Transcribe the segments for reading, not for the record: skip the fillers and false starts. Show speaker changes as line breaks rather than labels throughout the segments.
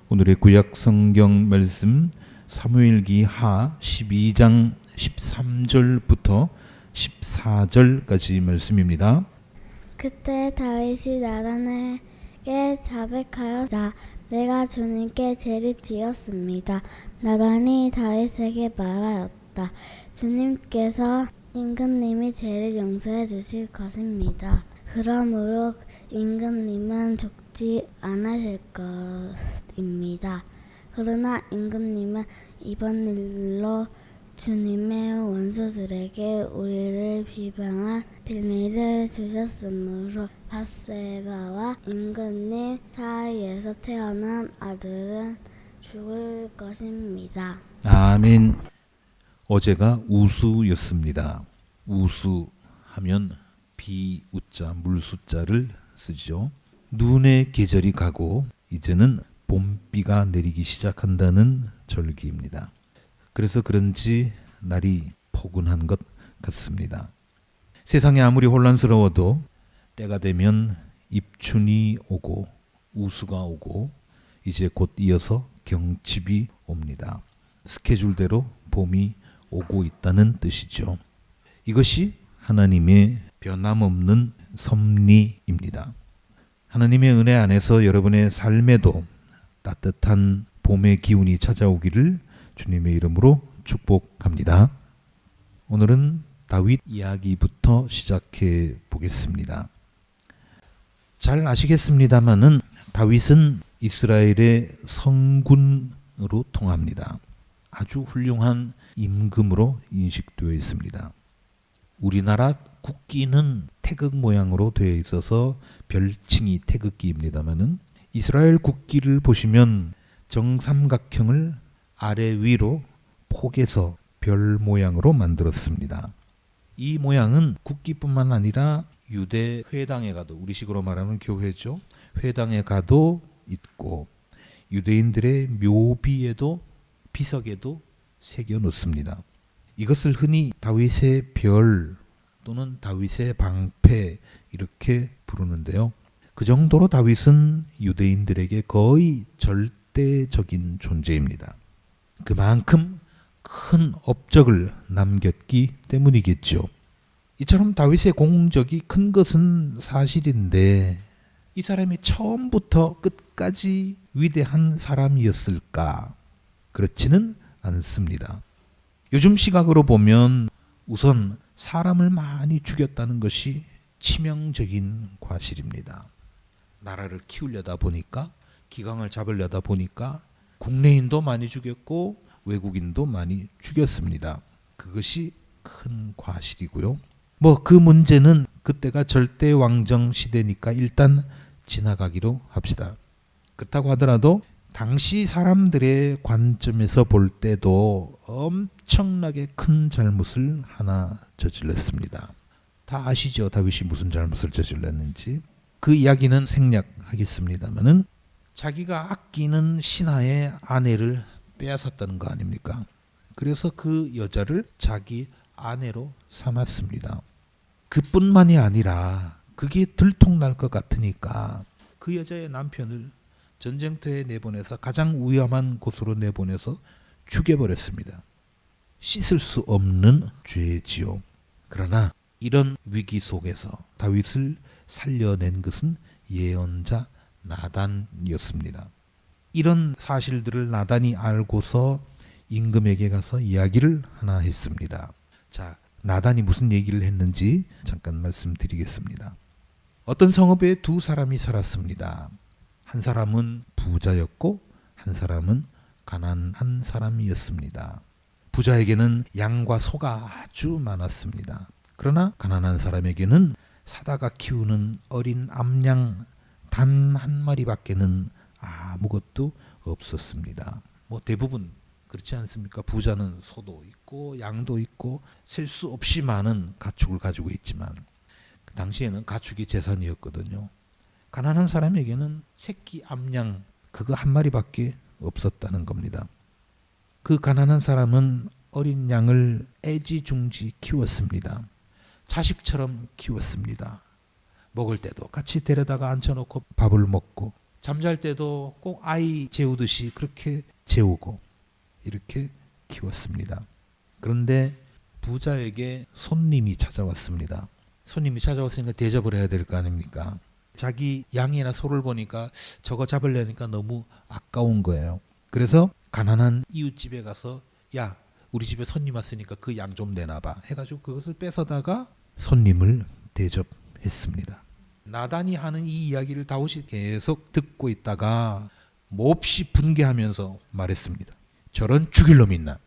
오늘의 구약 성경 말씀 사무엘기 하 12장 13절부터 14절까지 말씀입니다.
그때 다윗이 나단에게 자백하였다. 내가 주님께 죄를 지었습니다. 나단이 다윗에게 말하였다. 주님께서 임금님이 죄를 용서해 주실 것입니다. 그러므로 임금님은 죽지 않으실 것입니다. 그러나 임금님은 이번 일로 주님의 원수들에게 우리를 비방할 빌미를 주셨으므로 밧세바와 임금님 사이에서 태어난 아들은 죽을 것입니다.
아멘. 어제가 우수였습니다. 우수하면 비우자 물수자를 쓰죠. 눈의 계절이 가고 이제는 봄비가 내리기 시작한다는 절기입니다. 그래서 그런지 날이 포근한 것 같습니다. 세상이 아무리 혼란스러워도 때가 되면 입춘이 오고 우수가 오고 이제 곧 이어서 경칩이 옵니다. 스케줄대로 봄이 오고 있다는 뜻이죠. 이것이 하나님의 변함없는 섭리입니다. 하나님의 은혜 안에서 여러분의 삶에도 따뜻한 봄의 기운이 찾아오기를 주님의 이름으로 축복합니다. 오늘은 다윗 이야기부터 시작해 보겠습니다. 잘 아시겠습니다마는 다윗은 이스라엘의 성군으로 통합니다. 아주 훌륭한 임금으로 인식되어 있습니다. 우리나라 국기는 태극 모양으로 되어 있어서 별칭이 태극기입니다마는 이스라엘 국기를 보시면 정삼각형을 아래 위로 폭에서 별 모양으로 만들었습니다. 이 모양은 국기뿐만 아니라 유대 회당에 가도, 우리식으로 말하면 교회죠. 회당에 가도 있고 유대인들의 묘비에도 비석에도 새겨 놓습니다. 이것을 흔히 다윗의 별 또는 다윗의 방패 이렇게 부르는데요. 그 정도로 다윗은 유대인들에게 거의 절대적인 존재입니다. 그만큼 큰 업적을 남겼기 때문이겠죠. 이처럼 다윗의 공적이 큰 것은 사실인데 이 사람이 처음부터 끝까지 위대한 사람이었을까? 그렇지는 않습니다. 요즘 시각으로 보면 우선 사람을 많이 죽였다는 것이 치명적인 과실입니다. 나라를 키우려다 보니까, 기강을 잡으려다 보니까 국내인도 많이 죽였고 외국인도 많이 죽였습니다. 그것이 큰 과실이고요. 그 문제는 그때가 절대왕정 시대니까 일단 지나가기로 합시다. 그렇다고 하더라도 당시 사람들의 관점에서 볼 때도 엄청나게 큰 잘못을 하나 저질렀습니다. 다 아시죠? 다윗이 무슨 잘못을 저질렀는지. 그 이야기는 생략하겠습니다마는 자기가 아끼는 신하의 아내를 빼앗았다는 거 아닙니까? 그래서 그 여자를 자기 아내로 삼았습니다. 그뿐만이 아니라 그게 들통날 것 같으니까 그 여자의 남편을 전쟁터에 내보내서 가장 위험한 곳으로 내보내서 죽여버렸습니다. 씻을 수 없는 죄지요. 그러나 이런 위기 속에서 다윗을 살려낸 것은 예언자 나단이었습니다. 이런 사실들을 나단이 알고서 임금에게 가서 이야기를 하나 했습니다. 자, 나단이 무슨 얘기를 했는지 잠깐 말씀드리겠습니다. 어떤 성읍에 두 사람이 살았습니다. 한 사람은 부자였고 한 사람은 가난한 사람이었습니다. 부자에게는 양과 소가 아주 많았습니다. 그러나 가난한 사람에게는 사다가 키우는 어린 암양 단 한 마리밖에는 아무것도 없었습니다. 대부분 그렇지 않습니까? 부자는 소도 있고 양도 있고 셀 수 없이 많은 가축을 가지고 있지만 그 당시에는 가축이 재산이었거든요. 가난한 사람에게는 새끼 암양 그거 한 마리밖에 없었다는 겁니다. 그 가난한 사람은 어린 양을 애지중지 키웠습니다. 자식처럼 키웠습니다. 먹을 때도 같이 데려다가 앉혀놓고 밥을 먹고 잠잘 때도 꼭 아이 재우듯이 그렇게 재우고 이렇게 키웠습니다. 그런데 부자에게 손님이 찾아왔습니다. 손님이 찾아왔으니까 대접을 해야 될 거 아닙니까? 자기 양이나 소를 보니까 저거 잡으려니까 너무 아까운 거예요. 그래서 가난한 이웃집에 가서 야, 우리 집에 손님 왔으니까 그 양 좀 내놔봐 해가지고 그것을 뺏어다가 손님을 대접했습니다. 나단이 하는 이 이야기를 다윗이 계속 듣고 있다가 몹시 분개하면서 말했습니다. 저런 죽일 놈 있나?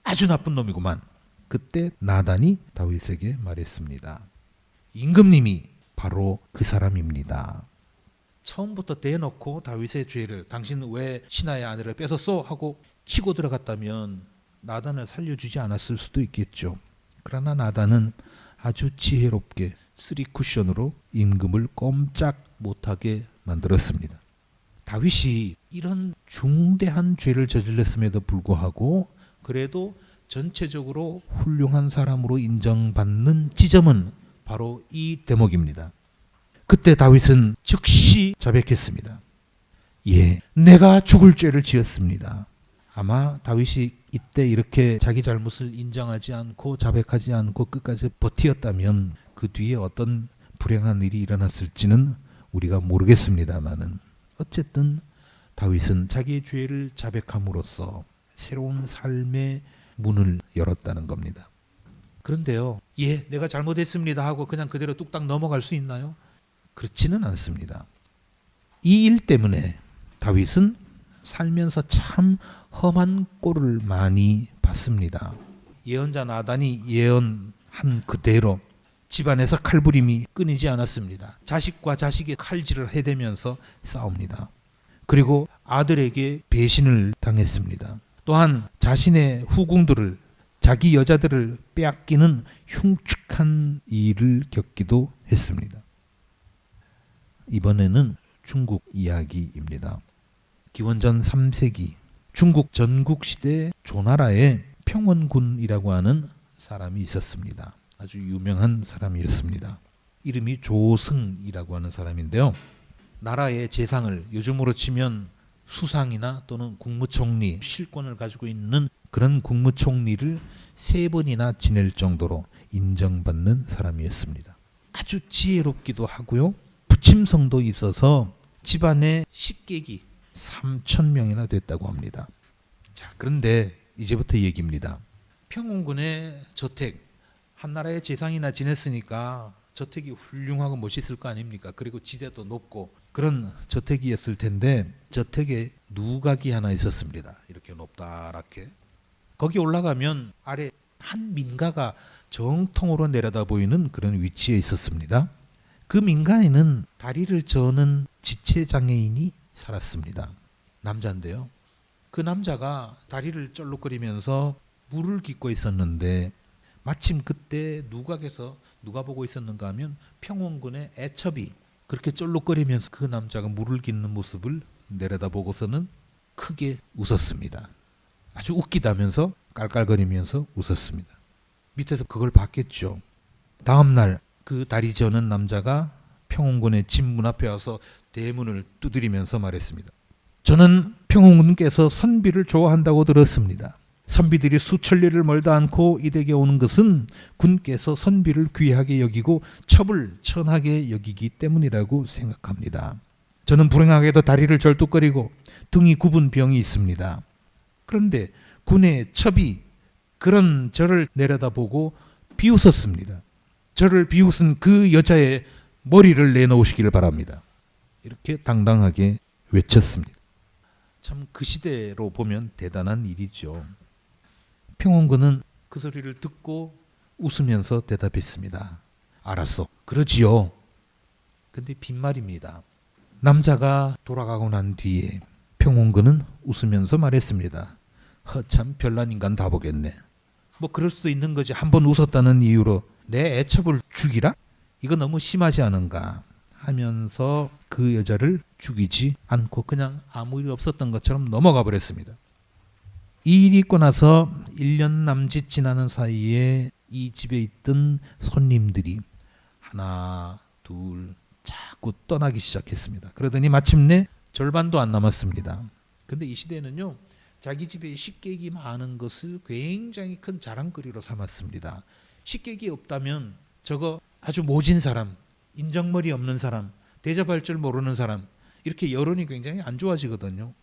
아주 나쁜 놈이구만. 그때 나단이 다윗에게 말했습니다. 임금님이 바로 그 사람입니다. 처음부터 대놓고 다윗의 죄를 당신은 왜 신하의 아내를 뺏었어? 하고 치고 들어갔다면 나단을 살려주지 않았을 수도 있겠죠. 그러나 나단은 아주 지혜롭게 쓰리 쿠션으로 임금을 꼼짝 못하게 만들었습니다. 다윗이 이런 중대한 죄를 저질렀음에도 불구하고 그래도 전체적으로 훌륭한 사람으로 인정받는 지점은 바로 이 대목입니다. 그때 다윗은 즉시 자백했습니다. 예, 내가 죽을 죄를 지었습니다. 아마 다윗이 이때 이렇게 자기 잘못을 인정하지 않고 자백하지 않고 끝까지 버티었다면 그 뒤에 어떤 불행한 일이 일어났을지는 우리가 모르겠습니다만은 어쨌든 다윗은 자기의 죄를 자백함으로써 새로운 삶의 문을 열었다는 겁니다. 그런데요, 예, 내가 잘못했습니다 하고 그냥 그대로 뚝딱 넘어갈 수 있나요? 그렇지는 않습니다. 이 일 때문에 다윗은 살면서 참 험한 꼴을 많이 봤습니다. 예언자 나단이 예언한 그대로 집안에서 칼부림이 끊이지 않았습니다. 자식과 자식의 칼질을 해대면서 싸웁니다. 그리고 아들에게 배신을 당했습니다. 또한 자신의 후궁들을 자기 여자들을 빼앗기는 흉측한 일을 겪기도 했습니다. 이번에는 중국 이야기입니다. 기원전 3세기 중국 전국시대 조나라에 평원군이라고 하는 사람이 있었습니다. 아주 유명한 사람이었습니다. 이름이 조승이라고 하는 사람인데요. 나라의 재상을 요즘으로 치면 수상이나 또는 국무총리, 실권을 가지고 있는 그런 국무총리를 3번이나 지낼 정도로 인정받는 사람이었습니다. 아주 지혜롭기도 하고요. 부침성도 있어서 집안의 식객이 3,000명이나 됐다고 합니다. 자, 그런데 이제부터 얘기입니다. 평원군의 저택, 한나라의 재상이나 지냈으니까 저택이 훌륭하고 멋있을 거 아닙니까? 그리고 지대도 높고 그런 저택이었을 텐데 저택에 누각이 하나 있었습니다. 이렇게 높다랗게. 거기 올라가면 아래 한 민가가 정통으로 내려다 보이는 그런 위치에 있었습니다. 그 민가에는 다리를 저는 지체장애인이 살았습니다. 남자인데요. 그 남자가 다리를 쩔룩거리면서 물을 깃고 있었는데 마침 그때 누각에서 누가 보고 있었는가 하면 평원군의 애첩이 그렇게 쩔룩거리면서 그 남자가 물을 깃는 모습을 내려다보고서는 크게 웃었습니다. 아주 웃기다면서 깔깔거리면서 웃었습니다. 밑에서 그걸 봤겠죠. 다음날 그 다리 저는 남자가 평원군의 집문 앞에 와서 대문을 두드리면서 말했습니다. 저는 평원군께서 선비를 좋아한다고 들었습니다. 선비들이 수천리를 멀다 않고 이 댁에 오는 것은 군께서 선비를 귀하게 여기고 첩을 천하게 여기기 때문이라고 생각합니다. 저는 불행하게도 다리를 절뚝거리고 등이 굽은 병이 있습니다. 그런데 군의 첩이 그런 저를 내려다보고 비웃었습니다. 저를 비웃은 그 여자의 머리를 내놓으시기를 바랍니다. 이렇게 당당하게 외쳤습니다. 참 그 시대로 보면 대단한 일이죠. 평원군은 그 소리를 듣고 웃으면서 대답했습니다. 알았어. 그러지요. 근데 빈말입니다. 남자가 돌아가고 난 뒤에 평원군은 웃으면서 말했습니다. 참 별난 인간 다 보겠네. 뭐 그럴 수도 있는 거지. 한번 웃었다는 이유로 내 애첩을 죽이라? 이거 너무 심하지 않은가 하면서 그 여자를 죽이지 않고 그냥 아무 일 없었던 것처럼 넘어가 버렸습니다. 이 일이 있고 나서 1년 남짓 지나는 사이에 이 집에 있던 손님들이 하나 둘 자꾸 떠나기 시작했습니다. 그러더니 마침내 절반도 안 남았습니다. 근데 이 시대는요, 자기 집에 식객이 많은 것을 굉장히 큰 자랑거리로 삼았습니다. 식객이 없다면 저거 아주 모진 사람, 인정머리 없는 사람, 대접할 줄 모르는 사람, 이렇게 여론이 굉장히 안 좋아지거든요.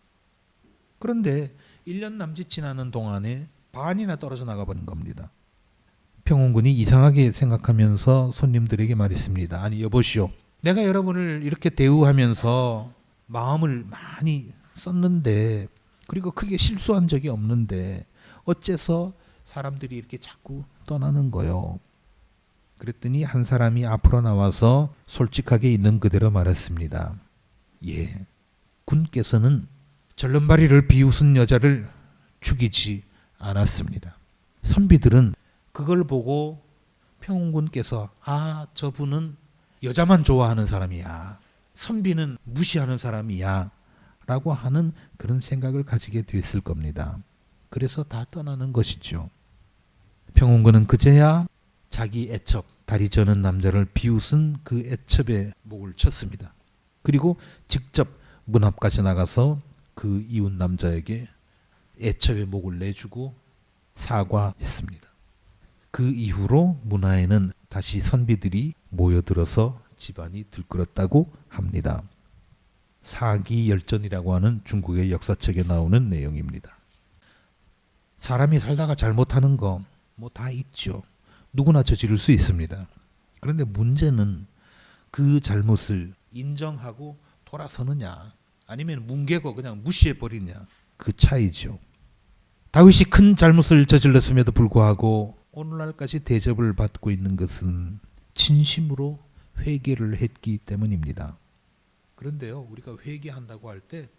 그런데 1년 남짓 지나는 동안에 반이나 떨어져 나가버린 겁니다. 평원군이 이상하게 생각하면서 손님들에게 말했습니다. 아니 여보시오, 내가 여러분을 이렇게 대우하면서 마음을 많이 썼는데, 그리고 크게 실수한 적이 없는데 어째서 사람들이 이렇게 자꾸 떠나는 거요? 그랬더니 한 사람이 앞으로 나와서 솔직하게 있는 그대로 말했습니다. 예, 군께서는 절름발이를 비웃은 여자를 죽이지 않았습니다. 선비들은 그걸 보고 평원군께서 아, 저분은 여자만 좋아하는 사람이야, 선비는 무시하는 사람이야 라고 하는 그런 생각을 가지게 됐을 겁니다. 그래서 다 떠나는 것이죠. 평원군은 그제야 자기 애첩, 다리 저는 남자를 비웃은 그 애첩에 목을 쳤습니다. 그리고 직접 문 앞까지 나가서 그 이웃 남자에게 애첩의 목을 내주고 사과했습니다. 그 이후로 문화에는 다시 선비들이 모여들어서 집안이 들끓었다고 합니다. 사기열전이라고 하는 중국의 역사책에 나오는 내용입니다. 사람이 살다가 잘못하는 거 뭐 다 있죠. 누구나 저지를 수 있습니다. 그런데 문제는 그 잘못을 인정하고 돌아서느냐, 아니면 뭉개고 그냥 무시해버리냐, 그 차이죠. 다윗이 큰 잘못을 저질렀음에도 불구하고 오늘날까지 대접을 받고 있는 것은 진심으로 회개를 했기 때문입니다. 그런데요, 우리가 회개한다고 할 때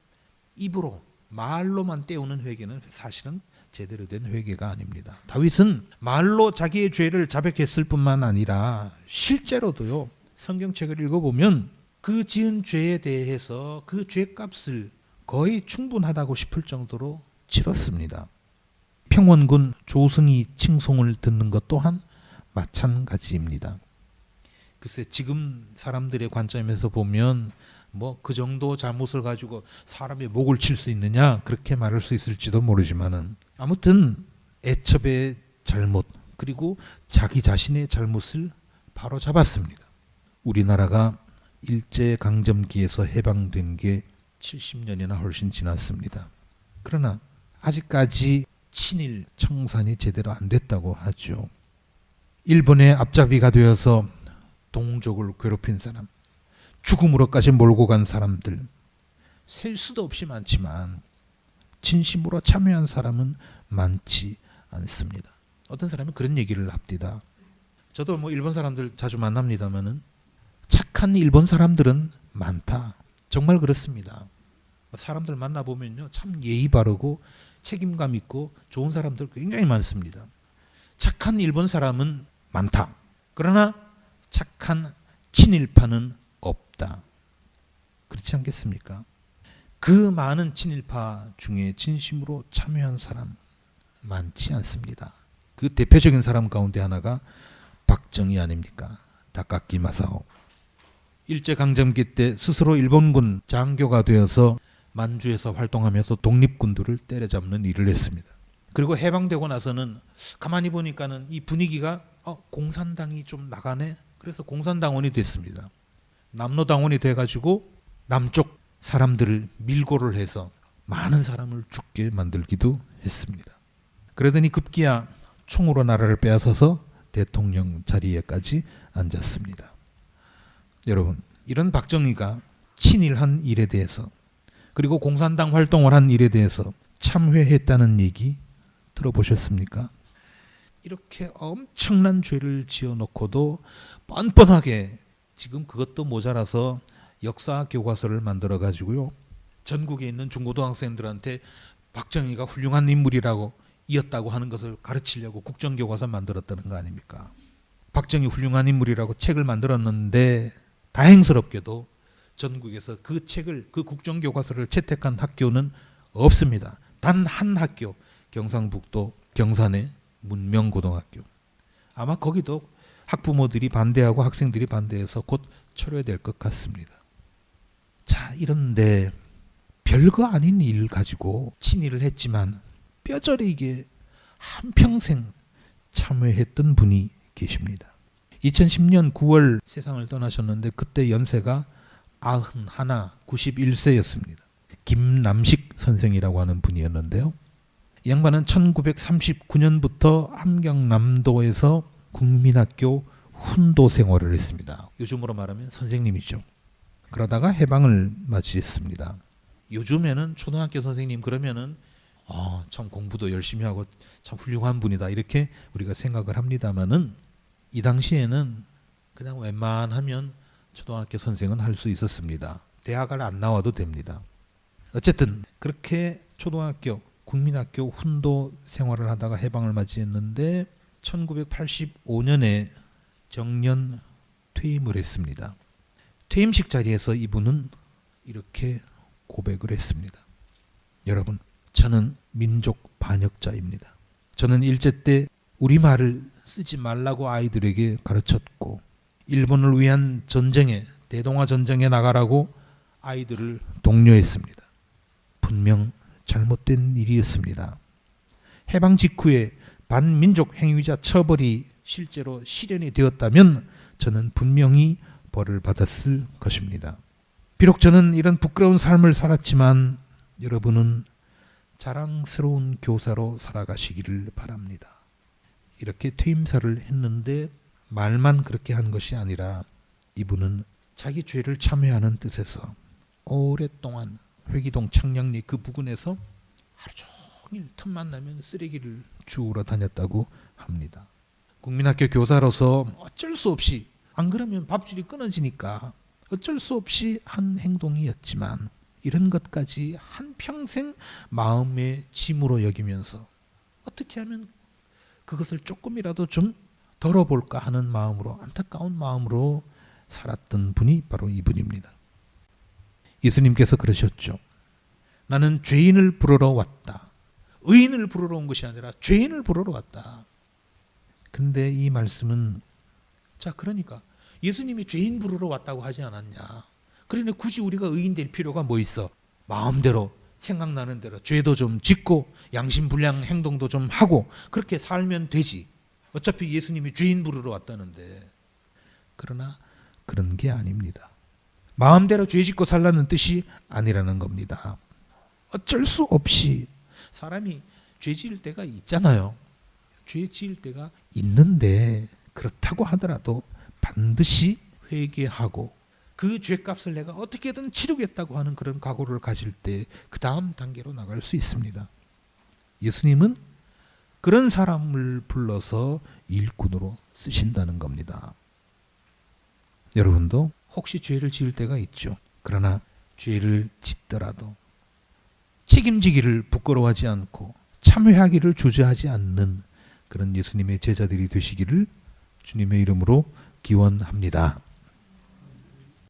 입으로 말로만 때우는 회개는 사실은 제대로 된 회개가 아닙니다. 다윗은 말로 자기의 죄를 자백했을 뿐만 아니라 실제로도요, 성경책을 읽어보면 그 지은 죄에 대해서 그 죄값을 거의 충분하다고 싶을 정도로 치렀습니다. 평원군 조승이 칭송을 듣는 것 또한 마찬가지입니다. 글쎄, 지금 사람들의 관점에서 보면 뭐 그 정도 잘못을 가지고 사람의 목을 칠 수 있느냐, 그렇게 말할 수 있을지도 모르지만은, 아무튼 애첩의 잘못, 그리고 자기 자신의 잘못을 바로 잡았습니다. 우리나라가 일제강점기에서 해방된 게 70년이나 훨씬 지났습니다. 그러나 아직까지 친일 청산이 제대로 안 됐다고 하죠. 일본의 앞잡이가 되어서 동족을 괴롭힌 사람, 죽음으로까지 몰고 간 사람들, 셀 수도 없이 많지만 진심으로 참여한 사람은 많지 않습니다. 어떤 사람은 그런 얘기를 합니다. 저도 뭐 일본 사람들 자주 만납니다만은 착한 일본 사람들은 많다. 정말 그렇습니다. 사람들 만나보면요, 참 예의 바르고 책임감 있고 좋은 사람들 굉장히 많습니다. 착한 일본 사람은 많다. 그러나 착한 친일파는 없다. 그렇지 않겠습니까? 그 많은 친일파 중에 진심으로 참여한 사람 많지 않습니다. 그 대표적인 사람 가운데 하나가 박정희 아닙니까? 다카키 마사오. 일제강점기 때 스스로 일본군 장교가 되어서 만주에서 활동하면서 독립군들을 때려잡는 일을 했습니다. 그리고 해방되고 나서는 가만히 보니까는 이 분위기가 공산당이 좀 나가네. 그래서 공산당원이 됐습니다. 남로당원이 돼가지고 남쪽 사람들을 밀고를 해서 많은 사람을 죽게 만들기도 했습니다. 그러더니 급기야 총으로 나라를 빼앗아서 대통령 자리에까지 앉았습니다. 여러분, 이런 박정희가 친일한 일에 대해서, 그리고 공산당 활동을 한 일에 대해서 참회했다는 얘기 들어보셨습니까? 이렇게 엄청난 죄를 지어놓고도 뻔뻔하게, 지금 그것도 모자라서 역사 교과서를 만들어 가지고요, 전국에 있는 중고등학생들한테 박정희가 훌륭한 인물이라고 이었다고 하는 것을 가르치려고 국정교과서 만들었다는 거 아닙니까? 박정희 훌륭한 인물이라고 책을 만들었는데 다행스럽게도 전국에서 그 책을, 그 국정교과서를 채택한 학교는 없습니다. 단 한 학교, 경상북도 경산의 문명고등학교. 아마 거기도 학부모들이 반대하고 학생들이 반대해서 곧 철회될 것 같습니다. 자, 이런데 별거 아닌 일 가지고 친일을 했지만 뼈저리게 한평생 참여했던 분이 계십니다. 2010년 9월 세상을 떠나셨는데 그때 연세가 91, 91세였습니다. 김남식 선생이라고 하는 분이었는데요. 이 양반은 1939년부터 함경남도에서 국민학교 훈도 생활을 했습니다. 요즘으로 말하면 선생님이죠. 그러다가 해방을 맞이했습니다. 요즘에는 초등학교 선생님 그러면은 참 공부도 열심히 하고 참 훌륭한 분이다 이렇게 우리가 생각을 합니다마는 이 당시에는 그냥 웬만하면 초등학교 선생은 할 수 있었습니다. 대학을 안 나와도 됩니다. 어쨌든 그렇게 초등학교 국민학교 훈도 생활을 하다가 해방을 맞이했는데 1985년에 정년 퇴임을 했습니다. 퇴임식 자리에서 이분은 이렇게 고백을 했습니다. 여러분, 저는 민족 반역자입니다. 저는 일제 때 우리말을 쓰지 말라고 아이들에게 가르쳤고 일본을 위한 전쟁에 대동아 전쟁에 나가라고 아이들을 독려했습니다. 분명 잘못된 일이었습니다. 해방 직후에 반민족 행위자 처벌이 실제로 실현이 되었다면 저는 분명히 벌을 받았을 것입니다. 비록 저는 이런 부끄러운 삶을 살았지만 여러분은 자랑스러운 교사로 살아가시기를 바랍니다. 이렇게 퇴임사를 했는데 말만 그렇게 한 것이 아니라 이분은 자기 죄를 참회하는 뜻에서 오랫동안 회기동 창녕리 그 부근에서 하루 종일 틈만 나면 쓰레기를 주우러 다녔다고 합니다. 국민학교 교사로서 어쩔 수 없이 안 그러면 밥줄이 끊어지니까 어쩔 수 없이 한 행동이었지만 이런 것까지 한평생 마음의 짐으로 여기면서 어떻게 하면 그것을 조금이라도 좀 덜어볼까 하는 마음으로 안타까운 마음으로 살았던 분이 바로 이분입니다. 예수님께서 그러셨죠. 나는 죄인을 부르러 왔다. 의인을 부르러 온 것이 아니라 죄인을 부르러 왔다. 그런데 이 말씀은 그러니까 예수님이 죄인 부르러 왔다고 하지 않았냐. 그러니 굳이 우리가 의인 될 필요가 뭐 있어. 마음대로 생각나는 대로 죄도 좀 짓고 양심불량 행동도 좀 하고 그렇게 살면 되지. 어차피 예수님이 죄인 부르러 왔다는데. 그러나 그런 게 아닙니다. 마음대로 죄 짓고 살라는 뜻이 아니라는 겁니다. 어쩔 수 없이 사람이 죄 지을 때가 있잖아요. 죄 지을 때가 있는데 그렇다고 하더라도 반드시 회개하고 그 죄값을 내가 어떻게든 치르겠다고 하는 그런 각오를 가질 때 그 다음 단계로 나갈 수 있습니다. 예수님은 그런 사람을 불러서 일꾼으로 쓰신다는 겁니다. 여러분도 혹시 죄를 지을 때가 있죠. 그러나 죄를 짓더라도 책임지기를 부끄러워하지 않고 참회하기를 주저하지 않는 그런 예수님의 제자들이 되시기를 주님의 이름으로 기원합니다.